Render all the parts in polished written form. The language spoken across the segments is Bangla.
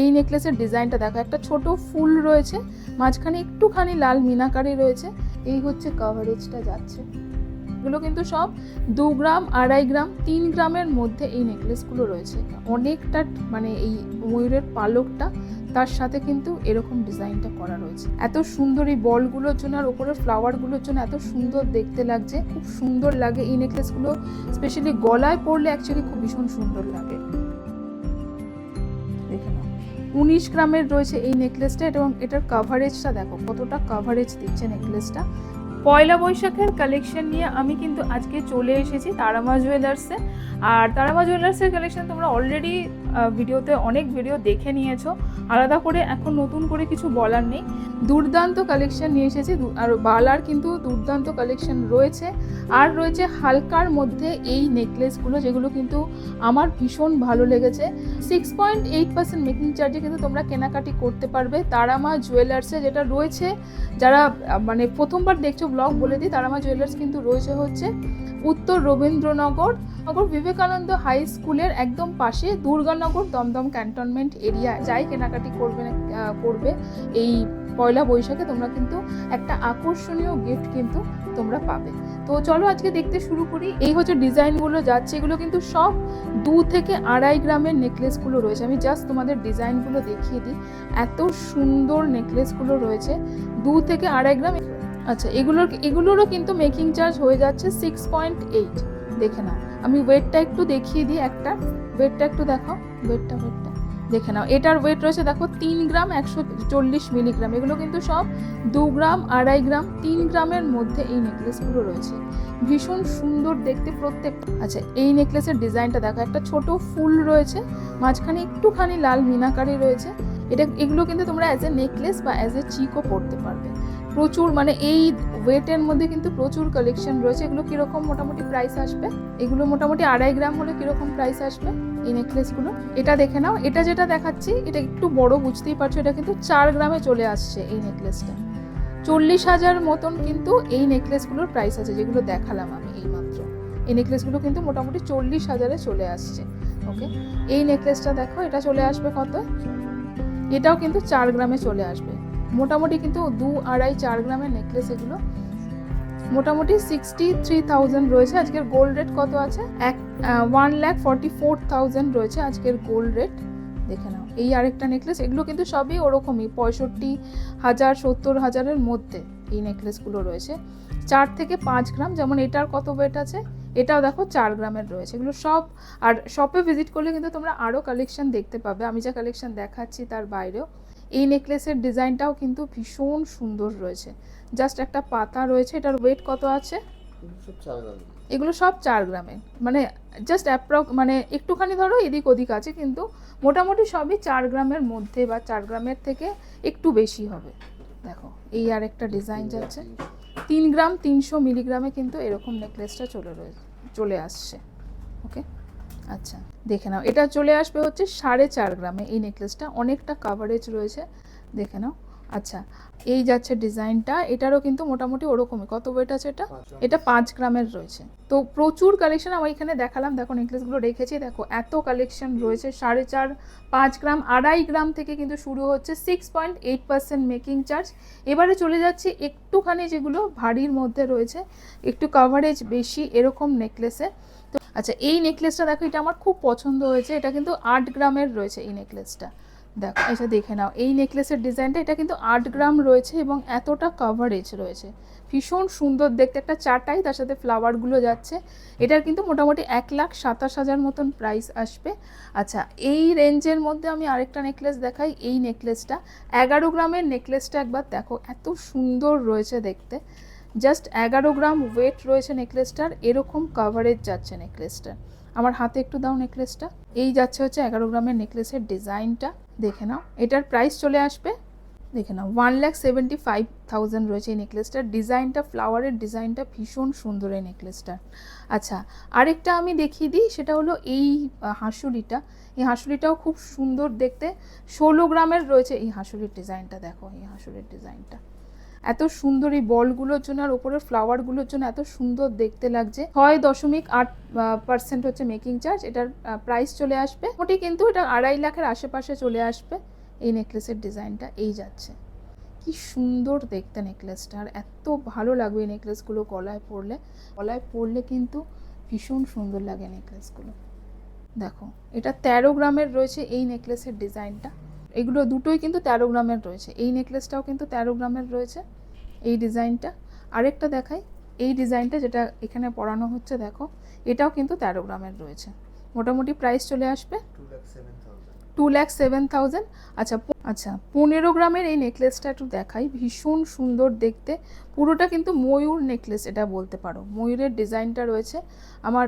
এই নেকলেসের ডিজাইনটা দেখো, একটা ছোট ফুল রয়েছে, মাঝখানে একটুখানি লাল মিনাকারি রয়েছে। এই হচ্ছে কভারেজটা যাচ্ছে। এগুলো কিন্তু সব 2 গ্রাম, 2.5 গ্রাম, 3 গ্রামের মধ্যে এই নেকলেসগুলো রয়েছে। অনেকটা মানে এই ময়ূরের পালকটা, তার সাথে কিন্তু এরকম ডিজাইনটা করা রয়েছে। এত সুন্দর এই বলগুলোর জন্য আর ওপরের ফ্লাওয়ারগুলোর জন্য এত সুন্দর দেখতে লাগছে, খুব সুন্দর লাগে এই নেকলেসগুলো। স্পেশালি গলায় পরলে অ্যাকচুয়ালি খুব ভীষণ সুন্দর লাগে। দেখে নাও, 19 গ্রামের রয়েছে এই নেকলেসটা, এবং এটার কাভারেজটা দেখো কতটা কাভারেজ দিচ্ছে নেকলেসটা। পয়লা বৈশাখের কালেকশন নিয়ে আমি কিন্তু আজকে চলে এসেছি তারামা জুয়েলার্সে। আর তারামা জুয়েলার্সের কালেকশন তোমরা অলরেডি ভিডিওতে অনেক ভিডিও দেখে নিয়েছো, আলাদা করে এখন নতুন করে কিছু বলার নেই। দুর্দান্ত কালেকশন নিয়ে এসেছি, আর বালার কিন্তু দুর্দান্ত কালেকশন রয়েছে। আর রয়েছে হালকার মধ্যে এই নেকলেসগুলো, যেগুলো কিন্তু আমার ভীষণ ভালো লেগেছে। 6.8% মেকিং চার্জে কিন্তু তোমরা কেনাকাটি করতে পারবে তারামা জুয়েলার্সে, যেটা রয়েছে। যারা মানে প্রথমবার দেখছো ব্লগ বলে দিই, তারামা জুয়েলার্স কিন্তু রয়েছে হচ্ছে উত্তর রবীন্দ্রনগর বিবেকানন্দ হাই স্কুলের একদম পাশে, দুর্গানগর দমদম ক্যান্টনমেন্ট এরিয়া। যাই কেনাকাটি করবে এই পয়লা বৈশাখে, তোমরা কিন্তু একটা আকর্ষণীয় গিফট কিন্তু তোমরা পাবে। তো চলো আজকে দেখতে শুরু করি। এই হচ্ছে ডিজাইনগুলো যাচ্ছে, এগুলো কিন্তু সব 2 থেকে 2.5 গ্রামের নেকলেসগুলো রয়েছে। আমি জাস্ট তোমাদের ডিজাইনগুলো দেখিয়ে দিই, এত সুন্দর নেকলেসগুলো রয়েছে 2 থেকে 2.5 গ্রাম। আচ্ছা, এগুলোরও কিন্তু মেকিং চার্জ হয়ে যাচ্ছে 6.8। দেখে নাও, আমি ওয়েটটা একটু দেখিয়ে দিই, একটা ওয়েটটা একটু দেখো, ওয়েটটা দেখে নাও। এটার ওয়েট রয়েছে দেখো 3 গ্রাম 140 মিলিগ্রাম। এগুলো কিন্তু সব 2 গ্রাম, 2.5 গ্রাম, 3 গ্রামের মধ্যে এই নেকলেসগুলো রয়েছে। ভীষণ সুন্দর দেখতে প্রত্যেকটা। আচ্ছা, এই নেকলেসের ডিজাইনটা দেখো, একটা ছোট ফুল রয়েছে, মাঝখানে একটুখানি লাল মিনাকারি রয়েছে। এগুলো কিন্তু তোমরা অ্যাজ এ নেকলেস বা অ্যাজ এ চিকও পরতে পারবে। প্রচুর মানে এই ওয়েটের মধ্যে কিন্তু প্রচুর কালেকশন রয়েছে। এগুলো কিরকম মোটামুটি প্রাইস আসবে? এগুলো মোটামুটি 2.5 গ্রাম হলে কিরকম প্রাইস আসবে এই নেকলেসগুলো? এটা দেখে নাও, এটা যেটা দেখাচ্ছি এটা একটু বড়, বুঝতেই পারছো, এটা কিন্তু 4 গ্রামে চলে আসছে এই নেকলেসটা। 40,000 মতন কিন্তু এই নেকলেসগুলোর প্রাইস আছে, যেগুলো দেখালাম আমি এইমাত্র। এই নেকলেসগুলো কিন্তু মোটামুটি 40,000-এ চলে আসছে। ওকে, এই নেকলেসটা দেখো, এটা চলে আসবে কত? এটাও কিন্তু 4 গ্রামে চলে আসবে। মোটামুটি কিন্তু 2-2.5-4 গ্রামের নেকলেস এগুলো। মোটামুটি 63,000 রয়েছে। আজকের গোল্ড রেট কত আছে? 1,44,000 রয়েছে আজকের গোল্ড রেট। দেখে নাও, এই আরেকটা নেকলেস, এগুলো কিন্তু সবই ওরকমই 65,000 70,000-এর মধ্যে এই নেকলেসগুলো রয়েছে। 4 থেকে 5 গ্রাম, যেমন এটার কত ওয়েট আছে, এটাও দেখো 4 গ্রামের রয়েছে। এগুলো সব, আর শপে ভিজিট করলে কিন্তু তোমরা আরও কালেকশন দেখতে পাবে, আমি যা কালেকশন দেখাচ্ছি তার বাইরেও। এই নেকলেসের ডিজাইনটাও কিন্তু ভীষণ সুন্দর রয়েছে। জাস্ট একটা পাতা রয়েছে। এটার ওয়েট কত আছে? এগুলো সব 4 গ্রামের, মানে জাস্ট মানে একটুখানি ধরো এদিক ওদিক আছে, কিন্তু মোটামুটি সবই 4 গ্রামের মধ্যে বা 4 গ্রামের থেকে একটু বেশি হবে। দেখো, এই আর একটা ডিজাইন যাচ্ছে 3 গ্রাম 300 মিলিগ্রামে কিন্তু এরকম নেকলেসটা চলে আসছে। ওকে, আচ্ছা দেখে নাও, এটা চলে আসবে হচ্ছে 4.5 গ্রামে এই নেকলেসটা। অনেকটা কাভারেজ রয়েছে, দেখে নাও। আচ্ছা, এই যাচ্ছে ডিজাইনটা, এটারও কিন্তু মোটামুটি ওরকমই। কত ওয়েট আছে এটা? এটা 5 গ্রামের রয়েছে। তো প্রচুর কালেকশন আমার এখানে দেখালাম। দেখো নেকলেসগুলো রেখেছি, দেখো এত কালেকশন রয়েছে। 4.5, 5 গ্রাম, 2.5 গ্রাম থেকে কিন্তু শুরু হচ্ছে 6.8% মেকিং চার্জ। এবারে চলে যাচ্ছে একটুখানি যেগুলো ভারীর মধ্যে রয়েছে, একটু কাভারেজ বেশি এরকম নেকলেসে। তো আচ্ছা, এই নেকলেসটা দেখো, এটা আমার খুব পছন্দ হয়েছে। এটা কিন্তু 8 গ্রামের রয়েছে এই নেকলেসটা। দেখো, এটা দেখে নাও, এই নেকলেসের ডিজাইনটা, এটা কিন্তু 8 গ্রাম রয়েছে এবং এতটা কাভারেজ রয়েছে। ভীষণ সুন্দর দেখতে, একটা চাটাই, তার সাথে ফ্লাওয়ারগুলো যাচ্ছে। এটার কিন্তু মোটামুটি 1,27,000 মতন প্রাইস আসবে। আচ্ছা, এই রেঞ্জের মধ্যে আমি আরেকটা নেকলেস দেখাই। এই নেকলেসটা 11 গ্রামের নেকলেসটা একবার দেখো, এত সুন্দর রয়েছে দেখতে। জাস্ট 11 গ্রাম ওয়েট রয়েছে নেকলেসটার, এরকম কাভারেজ যাচ্ছে নেকলেসটার। আমার হাতে একটু দাও নেকলেসটা। এই যাচ্ছে হচ্ছে 11 গ্রামের নেকলেসের ডিজাইনটা, দেখে নাও। এটার প্রাইস চলে আসবে, দেখে নাও, 1,75,000 রয়েছে এই নেকলেসটার। ডিজাইনটা, ফ্লাওয়ারের ডিজাইনটা ভীষণ সুন্দর এই নেকলেসটার। আচ্ছা, আরেকটা আমি দেখিয়ে দিই, সেটা হলো এই হাঁসুলিটা। এই হাঁসুলিটাও খুব সুন্দর দেখতে, 16 গ্রামের রয়েছে এই হাঁসুলির ডিজাইনটা। দেখো এই হাঁসুলির ডিজাইনটা, এত সুন্দর এই বলগুলোর জন্য আর ওপরের ফ্লাওয়ারগুলোর জন্য এত সুন্দর দেখতে লাগছে। 6.8% হচ্ছে মেকিং চার্জ। এটার প্রাইস চলে আসবে মোটামুটি কিন্তু এটা 2.5 লাখের আশেপাশে চলে আসবে। এই নেকলেসের ডিজাইনটা এই যাচ্ছে, কি সুন্দর দেখতে নেকলেসটা, আর এত ভালো লাগবে এই নেকলেসগুলো গলায় পরলে কিন্তু ভীষণ সুন্দর লাগে নেকলেসগুলো। দেখো এটা 13 গ্রামের রয়েছে এই নেকলেসের ডিজাইনটা। এগুলো দুটোই কিন্তু 13 গ্রামের রয়েছে। এই নেকলেসটাও কিন্তু 13 গ্রামের রয়েছে এই ডিজাইনটা। আরেকটা দেখাই, এই ডিজাইনটা যেটা এখানে পরানো হচ্ছে দেখো, এটাও কিন্তু 13 গ্রামের রয়েছে। মোটামুটি প্রাইস চলে আসবে 2,07,000। আচ্ছা 15 গ্রামের এই নেকলেসটা একটু দেখাই, ভীষণ সুন্দর দেখতে। পুরোটা কিন্তু ময়ূর নেকলেস এটা বলতে পারো, ময়ূরের ডিজাইনটা রয়েছে। আমার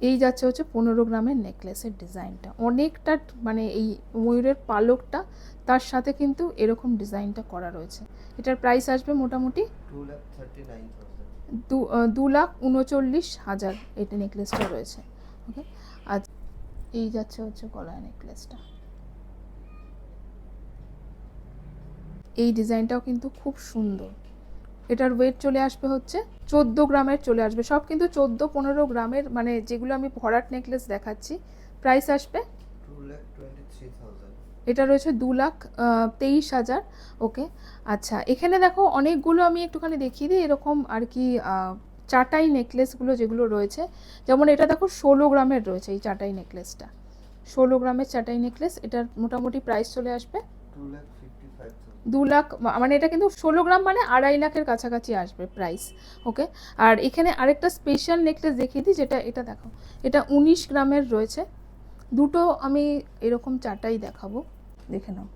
এই যাচ্ছে হচ্ছে 15 গ্রামের নেকলেসের ডিজাইনটা, অনেকটা মানে এই ময়ূরের পালকটা তার সাথে কিন্তু এরকম ডিজাইনটা করা রয়েছে। এটার প্রাইস আসবে মোটামুটি 2,39,000 এটা নেকলেসটা রয়েছে। ওকে, আচ্ছা এই যাচ্ছে হচ্ছে গলায় নেকলেসটা। এই ডিজাইনটাও কিন্তু খুব সুন্দর। এটার ওয়েট চলে আসবে হচ্ছে 14 গ্রামের চলে আসবে। সব কিন্তু 14-15 গ্রামের, মানে যেগুলো আমি ভরাট নেকলেস দেখাচ্ছি। প্রাইস আসবে 2,23,000। এটা রয়েছে 2,23,000। ওকে, আচ্ছা এখানে দেখো অনেকগুলো আমি একটুখানি দেখিয়ে দিই এরকম আর কি চাটাই নেকলেসগুলো যেগুলো রয়েছে। যেমন এটা দেখো 16 গ্রামের রয়েছে এই চাটাই নেকলেসটা, 16 গ্রামের চাটাই নেকলেস। এটার মোটামুটি প্রাইস চলে আসবে 2 লাখ, মানে এটা কিন্তু 16 গ্রাম মানে 2.5 লাখের কাছাকাছি আসবে প্রাইস। ওকে, আর এখানে আরেকটা স্পেশাল নেকলেস দেখিয়ে দিই, যেটা এটা দেখো, এটা 19 গ্রামের রয়েছে। দুটো আমি এরকম চাটাই দেখাবো, দেখে নাও।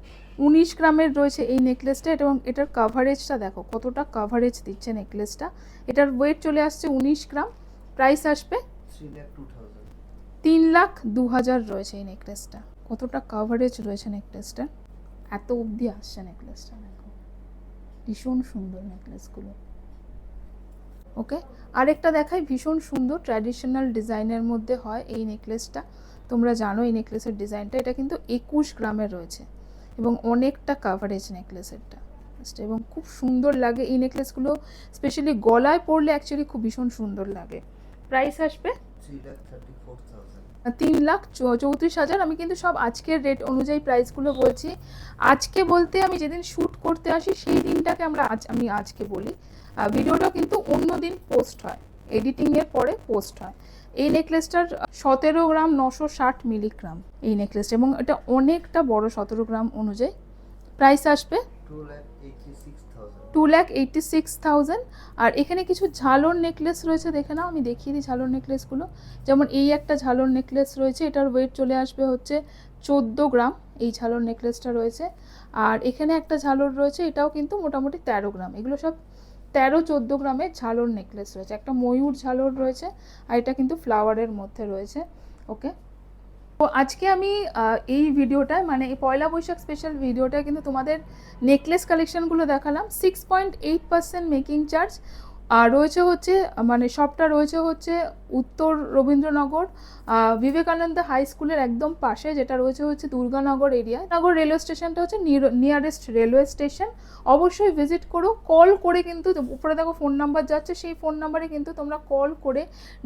19 গ্রামের রয়েছে এই নেকলেসটা, এবং এটার কাভারেজটা দেখো কতটা কাভারেজ দিচ্ছে নেকলেসটা। এটার ওয়েট চলে আসছে 19 গ্রাম। প্রাইস আসবে 3,02,000 রয়েছে এই নেকলেসটা। কতটা কাভারেজ রয়েছে নেকলেসটা, এত অবধি আসছে নেকলেসটা দেখো, ভীষণ সুন্দর নেকলেসগুলো। ওকে, আরেকটা দেখাই, ভীষণ সুন্দর ট্র্যাডিশনাল ডিজাইনের মধ্যে হয় এই নেকলেসটা। তোমরা জানো এই নেকলেসের ডিজাইনটা, এটা কিন্তু 21 গ্রামের রয়েছে এবং অনেকটা কাভারেজ নেকলেসেরটা, এবং খুব সুন্দর লাগে এই নেকলেসগুলো। স্পেশালি গলায় পরলে অ্যাকচুয়ালি খুব ভীষণ সুন্দর লাগে। প্রাইস আসবে 3,34,000। আমি কিন্তু সব আজকের রেট অনুযায়ী প্রাইসগুলো বলছি। আজকে বলতে আমি যেদিন শ্যুট করতে আসি সেই দিনটাকে আমি আজকে বলি। ভিডিওটা কিন্তু অন্য দিন পোস্ট হয়, এডিটিংয়ের পরে পোস্ট হয়। এই নেকলেসটার 17 গ্রাম 960 মিলিগ্রাম এই নেকলেসটা, এবং এটা অনেকটা বড় 17 গ্রাম অনুযায়ী। প্রাইস আসবে 2,86,000। আর এখানে কিছু ঝালর নেকলেস রয়েছে, দেখে নাও, আমি দেখিয়ে দিই ঝালর নেকলেসগুলো। যেমন এই একটা ঝালর নেকলেস রয়েছে, এটার ওয়েট চলে আসবে হচ্ছে 14 গ্রাম এই ঝালর নেকলেসটা রয়েছে। আর এখানে একটা ঝালর রয়েছে, এটাও কিন্তু মোটামুটি 13 গ্রাম। এগুলো সব 13-14 গ্রামের ঝালর নেকলেস রয়েছে। একটা ময়ূর ঝালর রয়েছে, আর এটা কিন্তু ফ্লাওয়ারের মধ্যে রয়েছে। ওকে, তো আজকে আমি এই ভিডিওটায়, মানে এই পয়লা বৈশাখ স্পেশাল ভিডিওটায় কিন্তু তোমাদের নেকলেস কালেকশনগুলো দেখালাম। 6.8% মেকিং চার্জ আর রয়েছে হচ্ছে, মানে সবটা রয়েছে হচ্ছে উত্তর রবীন্দ্রনগর বিবেকানন্দ হাই স্কুলের একদম পাশে, যেটা রয়েছে হচ্ছে দুর্গানগর এরিয়ায়। নগর রেলওয়ে স্টেশনটা হচ্ছে নিয়ারেস্ট রেলওয়ে স্টেশন। অবশ্যই ভিজিট করো, কল করে কিন্তু, উপরে দেখো ফোন নাম্বার যাচ্ছে, সেই ফোন নাম্বারে কিন্তু তোমরা কল করে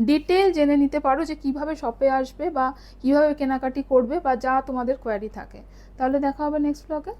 ডিটেল জেনে নিতে পারো যে কিভাবে শপে আসবে বা কিভাবে কেনাকাটি করবে বা যা তোমাদের কোয়ারি থাকে। তাহলে দেখা হবে নেক্সট ব্লগে।